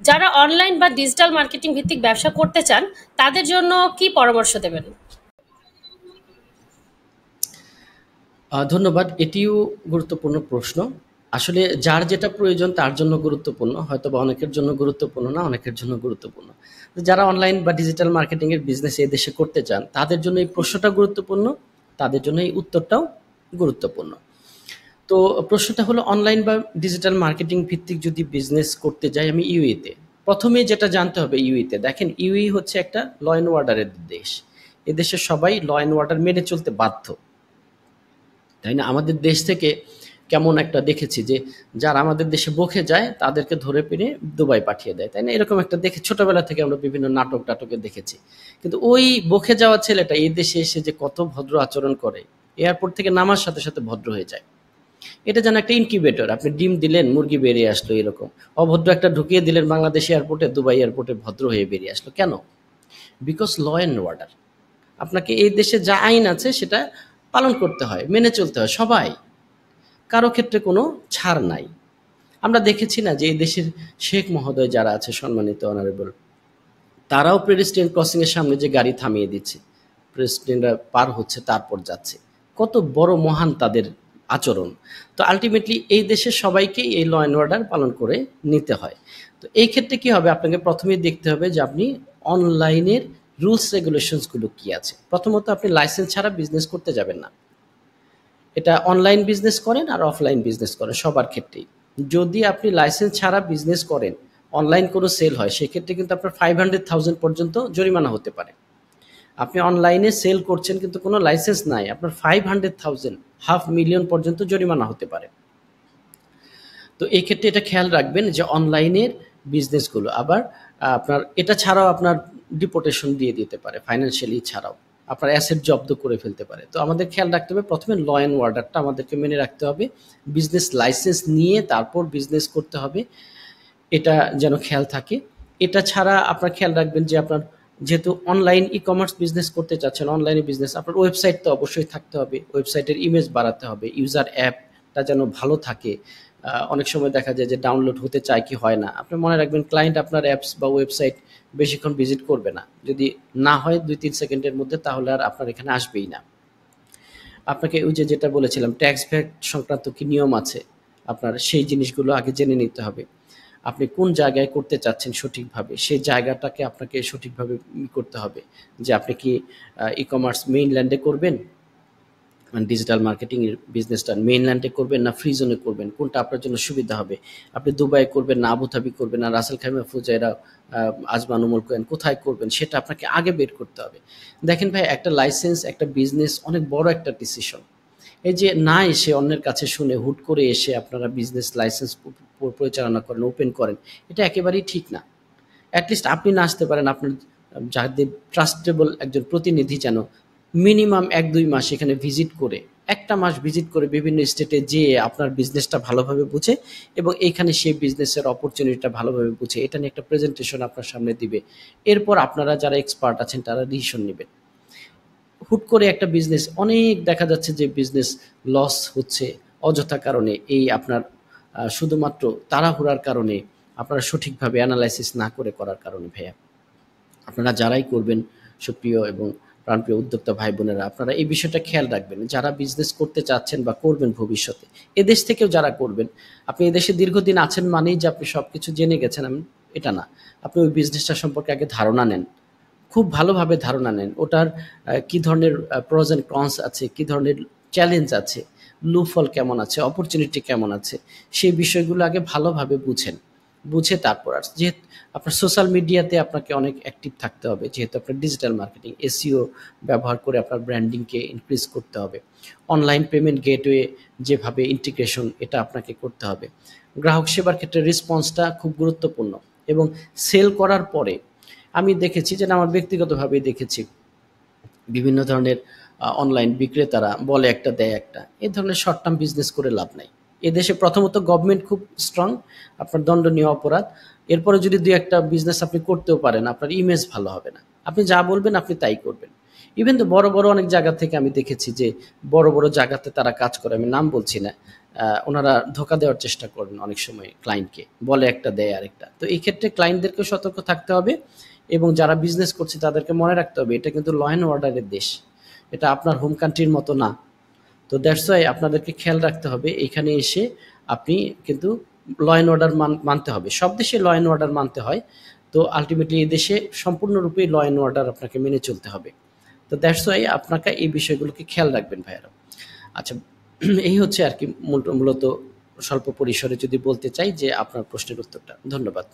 যারা অনলাইন বা digital marketing ভিত্তিক ব্যবসা করতে চান তাদের জন্য কি পরামর্শ দেবেন? ধন্যবাদ। এটিও গুরুত্বপূর্ণ প্রশ্ন। আসলে যার যেটা প্রয়োজন তার জন্য গুরুত্বপূর্ণ। হয়তোবা অনেকের জন্য গুরুত্বপূর্ণ না, অনেকের জন্য গুরুত্বপূর্ণ। তো যারা অনলাইন বা ডিজিটাল মার্কেটিং এর বিজনেস এই দেশে করতে চান, তাদের জন্য এই প্রশ্নটা গুরুত্বপূর্ণ, তাদের জন্য এই উত্তরটাও গুরুত্বপূর্ণ। তো প্রশ্নটা হলো অনলাইন বা ডিজিটাল মার্কেটিং ভিত্তিক যদি বিজনেস করতে যাই আমি ইউএতে, প্রথমে যেটা জানতে হবে ইউএতে, দেখেন ইউএই হচ্ছে একটা ল অ্যান্ড অর্ডারের দেশ। এদেশে সবাই ল অ্যান্ড অর্ডার মেনে চলতে বাধ্য, তাই না? আমাদের দেশ থেকে কেমন একটা দেখেছি যে যারা আমাদের দেশে বকে যায় তাদেরকে ধরে পেরে দুবাই পাঠিয়ে দেয়, তাই না? এরকম একটা দেখে ছোটবেলা থেকে আমরা বিভিন্ন নাটক টাটকে দেখেছি। কিন্তু ওই বকে যাওয়া ছেলেটা এই দেশে এসে যে কত ভদ্র আচরণ করে, এয়ারপোর্ট থেকে নামার সাথে সাথে ভদ্র হয়ে যায়। এটা যেন একটা ইনকিউবেটর, আপনি ডিম দিলেন মুরগি বেরিয়ে আসলো, এরকম অভদ্র একটা ঢুকিয়ে দিলেন বাংলাদেশ এয়ারপোর্টে, দুবাই এয়ারপোর্টে ভদ্র হয়ে বেরিয়ে আসলো কেন? Because law and order. আপনাকে এই দেশে যা আইন আছে সেটা পালন করতে হয়, মেনে চলতে হয় সবাই, কারো ক্ষেত্রে কোনো ছাড় নাই। আমরা দেখেছি না যে এই দেশের শেখ মহোদয় যারা আছে সম্মানিত অনারেবল, তারাও পেডেস্ট্রিয়ান ক্রসিং এর সামনে যে গাড়ি থামিয়ে দিচ্ছে, পেডেস্ট্রিয়ানরা পার হচ্ছে তারপর যাচ্ছে, কত বড় মহান তাদের আচরণ। তো আলটিমেটলি এই দেশের সবাইকেই এই ল অ্যান্ড অর্ডার পালন করে নিতে হয়। তো এই ক্ষেত্রে কি হবে, আপনাকে প্রথমেই দেখতে হবে যে আপনি অনলাইনের রুলস রেগুলেশনসগুলো কি আছে। প্রথমত আপনি লাইসেন্স ছাড়া বিজনেস করতে যাবেন না। এটা অনলাইন বিজনেস করেন আর অফলাইন বিজনেস করেন সবার ক্ষেত্রেই। যদি আপনি লাইসেন্স ছাড়া বিজনেস করেন, অনলাইন কোনো সেল হয়, সেক্ষেত্রে কিন্তু আপনার 500,000 পর্যন্ত জরিমানা হতে পারে। আপনি অনলাইনে সেল করছেন কিন্তু কোনো লাইসেন্স নাই, আপনার 500,000, 500,000 পর্যন্ত জরিমানা হতে পারে। তো এই ক্ষেত্রে এটা খেয়াল রাখবেন যে অনলাইনের বিজনেসগুলো আবার আপনার এটা ছাড়াও আপনার ডিপোর্টেশন দিয়ে দিতে পারে, ফাইন্যান্সিয়ালি ছাড়াও আপনার অ্যাসেট জব্দ করে ফেলতে পারে। তো আমাদের খেয়াল রাখতে হবে প্রথমে ল অ্যান্ড অর্ডারটা আমাদেরকে মেনে রাখতে হবে, বিজনেস লাইসেন্স নিয়ে তারপর বিজনেস করতে হবে, এটা যেন খেয়াল থাকে। এটা ছাড়া আপনার খেয়াল রাখবেন যে আপনার যেহেতু অনলাইন ই কমার্স বিজনেস করতে চাচ্ছেন, অনলাইনে বিজনেস, আপনার ওয়েবসাইট তো অবশ্যই থাকতে হবে, ওয়েবসাইটের ইমেজ বাড়াতে হবে, ইউজার অ্যাপটা যেন ভালো থাকে। অনেক সময় দেখা যায় যে ডাউনলোড হতে চায় কি হয় না। আপনি মনে রাখবেন ক্লায়েন্ট আপনার অ্যাপস বা ওয়েবসাইট বেশিক্ষণ ভিজিট করবে না, যদি না হয় 2-3 সেকেন্ডের মধ্যে, তাহলে আর আপনার এখানে আসবেই না। আপনাকে ওই যে যেটা বলেছিলাম ট্যাক্স ভ্যাট সংক্রান্ত কি নিয়ম আছে, আপনার সেই জিনিসগুলো আগে জেনে নিতে হবে। আপনি কোন জায়গায় করতে চাচ্ছেন সঠিকভাবে, সেই জায়গাটাকে আপনাকে সঠিকভাবে করতে হবে। যে আপনি কি ই-কমার্স মেইনল্যান্ডে করবেন, মানে ডিজিটাল মার্কেটিং এর বিজনেসটা মেইনল্যান্ডে করবেন না ফ্রি জোনে করবেন, কোনটা আপনার জন্য সুবিধা হবে? আপনি দুবাই করবেন না আবুধাবি করবেন না রাসেল খাইমা ফুজাইরা, আজমান উমুল কোয়েন, কোথায় করবেন সেটা আপনাকে আগে বের করতে হবে। দেখেন ভাই, একটা লাইসেন্স, একটা বিজনেস অনেক বড় একটা ডিসিশন। এই যে না এসে অন্যের কাছে শুনে হুট করে এসে আপনারা বিজনেস লাইসেন্স পরিচালনা করেন, ওপেন করেন, এটা একেবারেই ঠিক না। অ্যাটলিস্ট আপনি না আসতে পারেন, আপনার যাদের ট্রাস্টেবল একজন প্রতিনিধি যেন মিনিমাম 1-2 মাস এখানে ভিজিট করে, একটা মাস ভিজিট করে বিভিন্ন স্টেটে যেয়ে আপনার বিজনেসটা ভালোভাবে বুঝে এবং এইখানে সেই বিজনেসের অপরচুনিটিটা ভালোভাবে বুঝে এটা নিয়ে একটা প্রেজেন্টেশন আপনার সামনে দিবে। এরপর আপনারা যারা এক্সপার্ট আছেন তারা ডিসিশন নেবেন। হুট করে একটা বিজনেস, অনেক দেখা যাচ্ছে যে বিজনেস লস হচ্ছে অযথা কারণে, এই আপনার শুধুমাত্র তাড়াহুড়ার কারণে, আপনারা সঠিকভাবে অ্যানালাইসিস না করে করার কারণে ভাইয়া। আপনারা যারাই করবেন, সুপ্রিয় এবং প্রাণপ্রিয় উদ্যোক্তা ভাই বোনেরা, আপনারা এই বিষয়টা খেয়াল রাখবেন। যারা বিজনেস করতে চাচ্ছেন বা করবেন ভবিষ্যতে, এদেশ থেকেও যারা করবেন, আপনি এদেশে দীর্ঘদিন আছেন মানেই যে আপনি সব কিছু জেনে গেছেন এটা না। আপনি ওই বিজনেসটা সম্পর্কে আগে ধারণা নেন, খুব ভালোভাবে ধারণা নেন। ওটার কি ধরনের প্রস অ্যান্ড কনস আছে, কি ধরনের চ্যালেঞ্জ আছে, লুফল কেমন আছে, অপরচুনিটি কেমন আছে, সেই বিষয়গুলো আগে ভালোভাবে বুঝেন। বুঝে তারপর আর যেহেতু আপনার সোশ্যাল মিডিয়াতে আপনাকে অনেক অ্যাক্টিভ থাকতে হবে, যেহেতু আপনার ডিজিটাল মার্কেটিং এসইও ব্যবহার করে আপনার ব্র্যান্ডিংকে ইনক্রিজ করতে হবে। অনলাইন পেমেন্ট গেটওয়ে যেভাবে ইন্টিগ্রেশন, এটা আপনাকে করতে হবে। গ্রাহক সেবার ক্ষেত্রে রেসপন্সটা খুব গুরুত্বপূর্ণ। এবং সেল করার পরে আমি দেখেছি, যেটা আমার ব্যক্তিগতভাবেই দেখেছি, বিভিন্ন ধরনের অনলাইন বিক্রেতারা বলে একটা দেয় একটা, এই ধরনের শর্ট টার্ম বিজনেস করে লাভ নাই। এদেশে প্রথমত গভর্নমেন্ট খুব স্ট্রং, আপনার দণ্ডনীয় অপরাধ। এরপরে যদি দুই একটা বিজনেস আপনি করতেও পারেন, আপনার ইমেজ ভালো হবে না। আপনি যা বলবেন আপনি তাই করবেন। ইভেন তো বড় বড় অনেক জায়গা থেকে আমি দেখেছি যে বড় বড় জায়গাতে তারা কাজ করে, আমি নাম বলছি না, ওনারা ধোঁকা দেওয়ার চেষ্টা করেন অনেক সময় ক্লায়েন্টকে, বলে একটা দেয় আরেকটা। তো এই ক্ষেত্রে ক্লায়েন্টদেরকেও সতর্ক থাকতে হবে এবং যারা বিজনেস করছে তাদেরকে মনে রাখতে হবে এটা কিন্তু ল অ্যান্ড অর্ডারের দেশ, এটা আপনার হোম কান্ট্রির মতো না। তো দ্যাটস ওয়াই আপনাদেরকে খেয়াল রাখতে হবে এইখানে এসে আপনি কিন্তু ল অ্যান্ড অর্ডার মানতে হবে, সব দেশে ল অ্যান্ড অর্ডার মানতে হয়। তো আলটিমেটলি এই দেশে সম্পূর্ণরূপে ল অ্যান্ড অর্ডার আপনাকে মেনে চলতে হবে। তো দ্যাটস ওয়াই আপনাকে এই বিষয়গুলোকে খেয়াল রাখবেন ভাইয়ারা। আচ্ছা, এই হচ্ছে আর কি মূলত স্বল্প পরিসরে যদি বলতে চাই যে আপনার প্রশ্নের উত্তরটা। ধন্যবাদ।